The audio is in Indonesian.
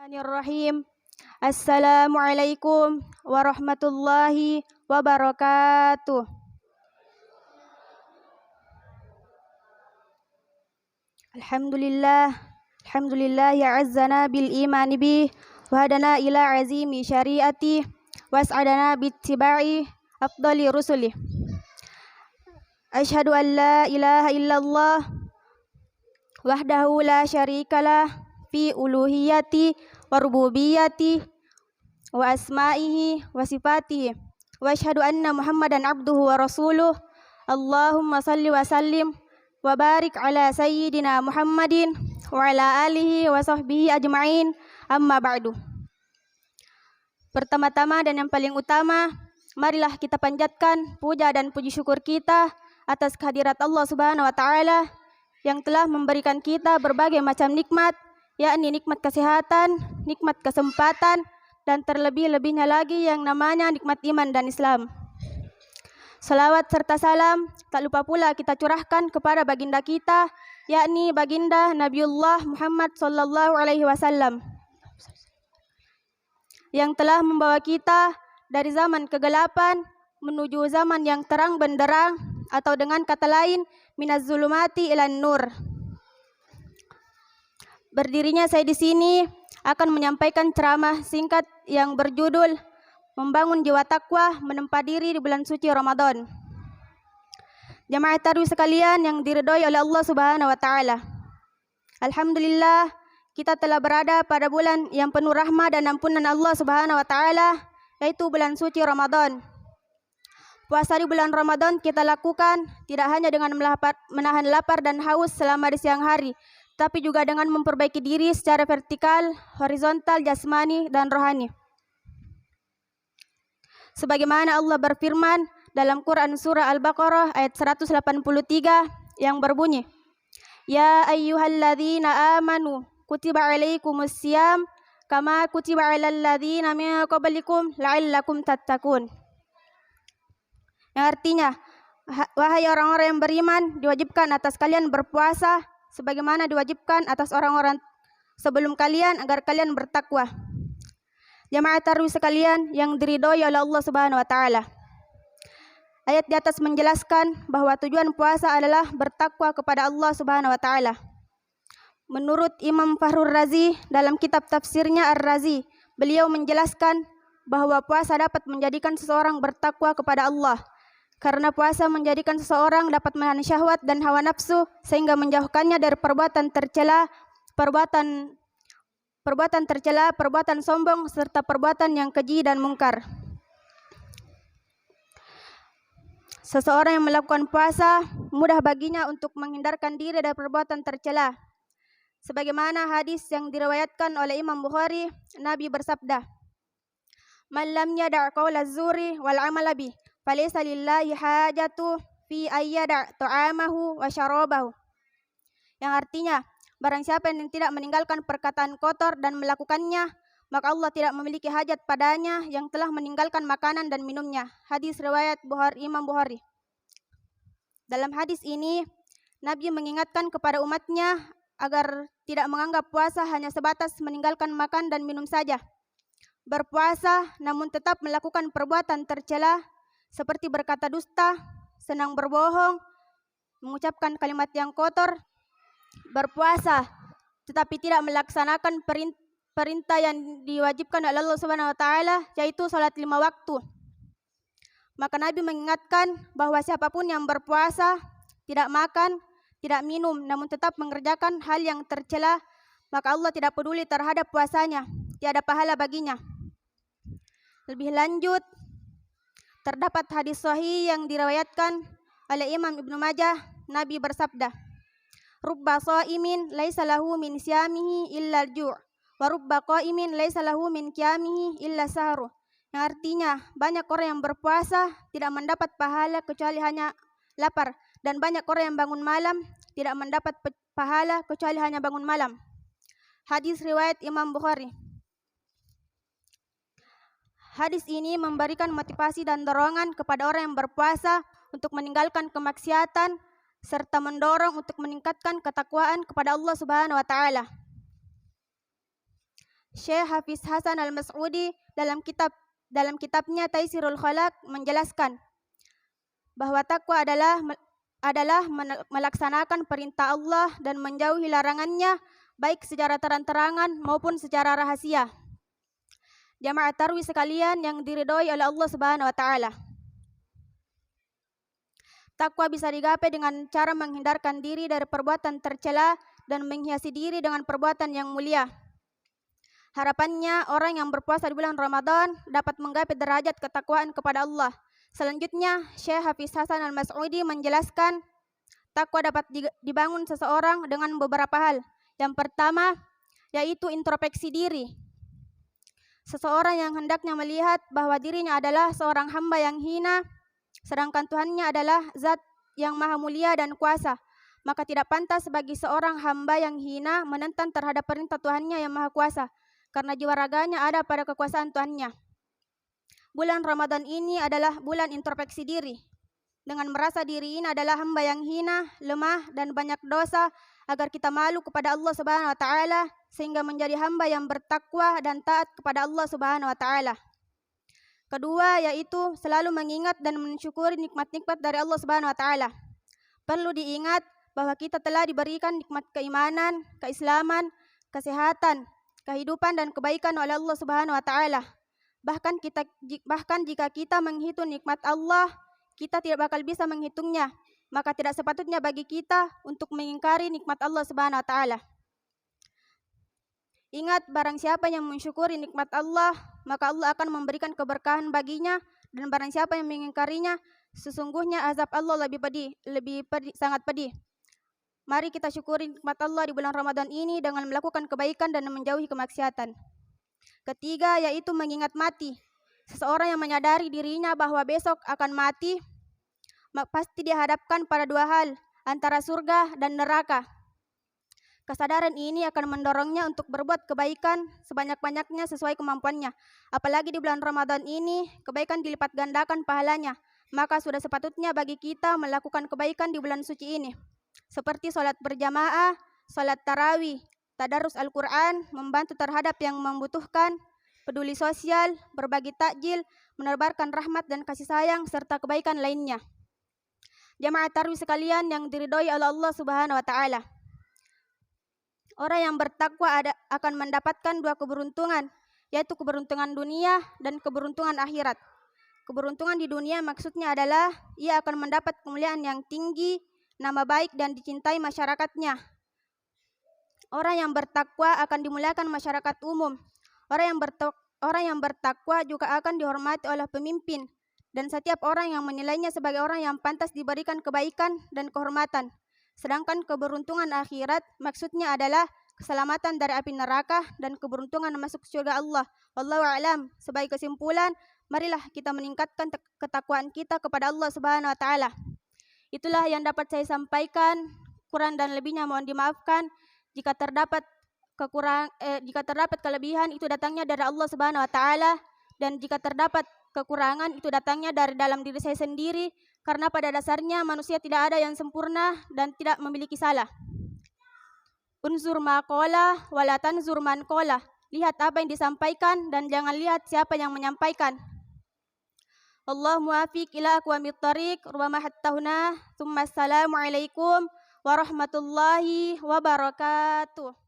Bismillahirrahmanirrahim. Assalamualaikum warahmatullahi wabarakatuh. Alhamdulillah ya azzana bil imani bih wa hadana ila azimi syariati was'adana bittiba'i afdali rusuli. Asyhadu an la ilaha illallah wahdahu la syarikalah fi uluhiyati wa rububiyyati wa asma'ihi wa sifatihi wa asyhadu anna Muhammadan abduhu wa rasuluh. Allahumma salli wa sallim wa barik ala sayyidina Muhammadin wa ala alihi wa sahbihi ajma'in, amma ba'du. Pertama-tama dan yang paling utama, marilah kita panjatkan puja dan puji syukur kita atas kehadirat Allah Subhanahu wa taala yang telah memberikan kita berbagai macam nikmat, yakni nikmat kesehatan, nikmat kesempatan, dan terlebih-lebihnya lagi yang namanya nikmat iman dan Islam. Salawat serta salam tak lupa pula kita curahkan kepada baginda kita, yakni baginda Nabiullah Muhammad sallallahu alaihi wasallam, yang telah membawa kita dari zaman kegelapan menuju zaman yang terang benderang, atau dengan kata lain minaz zulumati ilan nur. Berdirinya saya di sini akan menyampaikan ceramah singkat yang berjudul Membangun Jiwa Takwa Menempa Diri di Bulan Suci Ramadan. Jamaah tarawih sekalian yang diridhoi oleh Allah Subhanahu wa taala. Alhamdulillah, kita telah berada pada bulan yang penuh rahmat dan ampunan Allah Subhanahu wa taala, yaitu bulan suci Ramadan. Puasa di bulan Ramadan kita lakukan tidak hanya dengan menahan lapar dan haus selama di siang hari, tapi juga dengan memperbaiki diri secara vertikal, horizontal, jasmani, dan rohani. Sebagaimana Allah berfirman dalam Quran Surah Al-Baqarah ayat 183 yang berbunyi, Ya ayyuhalladzina amanu kutiba alaikumus siyam kama kutiba alal ladzina min qablikum la'allakum tattaqun. Yang artinya, wahai orang-orang yang beriman, diwajibkan atas kalian berpuasa sebagaimana diwajibkan atas orang-orang sebelum kalian agar kalian bertakwa. Jamaah tarawih sekalian yang diridhoi oleh Allah Subhanahu wa taala. Ayat di atas menjelaskan bahwa tujuan puasa adalah bertakwa kepada Allah Subhanahu wa taala. Menurut Imam Fakhrur Razi dalam kitab tafsirnya Ar-Razi, beliau menjelaskan bahwa puasa dapat menjadikan seseorang bertakwa kepada Allah. Karena puasa menjadikan seseorang dapat menahan syahwat dan hawa nafsu sehingga menjauhkannya dari perbuatan tercela, perbuatan sombong, serta perbuatan yang keji dan mungkar. Seseorang yang melakukan puasa mudah baginya untuk menghindarkan diri dari perbuatan tercela. Sebagaimana hadis yang diriwayatkan oleh Imam Bukhari, Nabi bersabda, "Man lam yada' qaula zuri wal amala bih, falaysa lillahi hajatu fi ayyada' ta'amahu wa syarabahu." Yang artinya, barang siapa yang tidak meninggalkan perkataan kotor dan melakukannya, maka Allah tidak memiliki hajat padanya yang telah meninggalkan makanan dan minumnya. Hadis riwayat Imam Bukhari. Dalam hadis ini, Nabi mengingatkan kepada umatnya agar tidak menganggap puasa hanya sebatas meninggalkan makan dan minum saja. Berpuasa namun tetap melakukan perbuatan tercela seperti berkata dusta, senang berbohong, mengucapkan kalimat yang kotor. Berpuasa tetapi tidak melaksanakan perintah yang diwajibkan oleh Allah Subhanahu wa taala, yaitu salat 5 waktu. Maka Nabi mengingatkan bahwa siapapun yang berpuasa, tidak makan, tidak minum, namun tetap mengerjakan hal yang tercela, maka Allah tidak peduli terhadap puasanya, tiada pahala baginya. Lebih lanjut, terdapat hadis sahih yang diriwayatkan oleh Imam Ibnu Majah, Nabi bersabda, "Rubba shaimin laisa lahu min siyamihi illa al-ju', wa rubba qaimin laisa lahu min qiyamihi illa sahru." Yang artinya, banyak orang yang berpuasa tidak mendapat pahala kecuali hanya lapar, dan banyak orang yang bangun malam tidak mendapat pahala kecuali hanya bangun malam. Hadis riwayat Imam Bukhari. Hadis ini memberikan motivasi dan dorongan kepada orang yang berpuasa untuk meninggalkan kemaksiatan serta mendorong untuk meningkatkan ketakwaan kepada Allah Subhanahu wa taala. Syekh Hafiz Hasan Al-Mas'udi dalam kitabnya Taisirul Khalaq menjelaskan bahwa takwa adalah melaksanakan perintah Allah dan menjauhi larangannya baik secara terang-terangan maupun secara rahasia. Jamaah tarwih sekalian yang diridhoi oleh Allah Subhanahu wa taala. Takwa bisa digapai dengan cara menghindarkan diri dari perbuatan tercela dan menghiasi diri dengan perbuatan yang mulia. Harapannya orang yang berpuasa di bulan Ramadan dapat menggapai derajat ketakwaan kepada Allah. Selanjutnya, Syekh Hafiz Hasan Al-Mas'udi menjelaskan takwa dapat dibangun seseorang dengan beberapa hal. Yang pertama, yaitu introspeksi diri. Seseorang yang hendaknya melihat bahwa dirinya adalah seorang hamba yang hina, sedangkan Tuhannya adalah zat yang maha mulia dan kuasa. Maka tidak pantas bagi seorang hamba yang hina menentang terhadap perintah Tuhannya yang maha kuasa, karena jiwa raganya ada pada kekuasaan Tuhannya. Bulan Ramadan ini adalah bulan introspeksi diri. Dengan merasa diri ini adalah hamba yang hina, lemah, dan banyak dosa, agar kita malu kepada Allah Subhanahu wa taala sehingga menjadi hamba yang bertakwa dan taat kepada Allah Subhanahu wa taala. Kedua, yaitu selalu mengingat dan mensyukuri nikmat-nikmat dari Allah Subhanahu wa taala. Perlu diingat bahwa kita telah diberikan nikmat keimanan, keislaman, kesehatan, kehidupan dan kebaikan oleh Allah Subhanahu wa taala. Bahkan jika kita menghitung nikmat Allah, kita tidak bakal bisa menghitungnya. Maka tidak sepatutnya bagi kita untuk mengingkari nikmat Allah Subhanahu wa taala. Ingat, barang siapa yang mensyukuri nikmat Allah, maka Allah akan memberikan keberkahan baginya, dan barang siapa yang mengingkarinya, sesungguhnya azab Allah lebih pedih, sangat pedih. Mari kita syukuri nikmat Allah di bulan Ramadan ini dengan melakukan kebaikan dan menjauhi kemaksiatan. Ketiga, yaitu mengingat mati. Seseorang yang menyadari dirinya bahwa besok akan mati, pasti dihadapkan pada dua hal, antara surga dan neraka. Kesadaran ini akan mendorongnya untuk berbuat kebaikan sebanyak-banyaknya sesuai kemampuannya. Apalagi di bulan Ramadan ini, kebaikan dilipat gandakan pahalanya. Maka sudah sepatutnya bagi kita melakukan kebaikan di bulan suci ini. Seperti sholat berjamaah, sholat tarawih, tadarus Al-Quran, membantu terhadap yang membutuhkan, peduli sosial, berbagi takjil, menebarkan rahmat dan kasih sayang, serta kebaikan lainnya. Jamaah tarwih sekalian yang diridhoi oleh Allah Subhanahu wa taala. Orang yang bertakwa akan mendapatkan dua keberuntungan, yaitu keberuntungan dunia dan keberuntungan akhirat. Keberuntungan di dunia maksudnya adalah ia akan mendapat kemuliaan yang tinggi, nama baik dan dicintai masyarakatnya. Orang yang bertakwa akan dimuliakan masyarakat umum. Orang yang bertakwa juga akan dihormati oleh pemimpin, dan setiap orang yang menilainya sebagai orang yang pantas diberikan kebaikan dan kehormatan. Sedangkan keberuntungan akhirat maksudnya adalah keselamatan dari api neraka dan keberuntungan masuk surga Allah. Wallahu a'lam. Sebagai kesimpulan, marilah kita meningkatkan ketakwaan kita kepada Allah Subhanahu wa taala. Itulah yang dapat saya sampaikan. Kurang dan lebihnya mohon dimaafkan. Jika terdapat kelebihan, itu datangnya dari Allah Subhanahu wa taala, dan jika terdapat kekurangan, itu datangnya dari dalam diri saya sendiri, karena pada dasarnya manusia tidak ada yang sempurna dan tidak memiliki salah. Unzur ma qala wa la tanzur man qala. Lihat apa yang disampaikan dan jangan lihat siapa yang menyampaikan. Allah muwafiq ila aqwamit thariq, rubama hatta huna. Tsumma assalamu alaikum warahmatullahi wabarakatuh.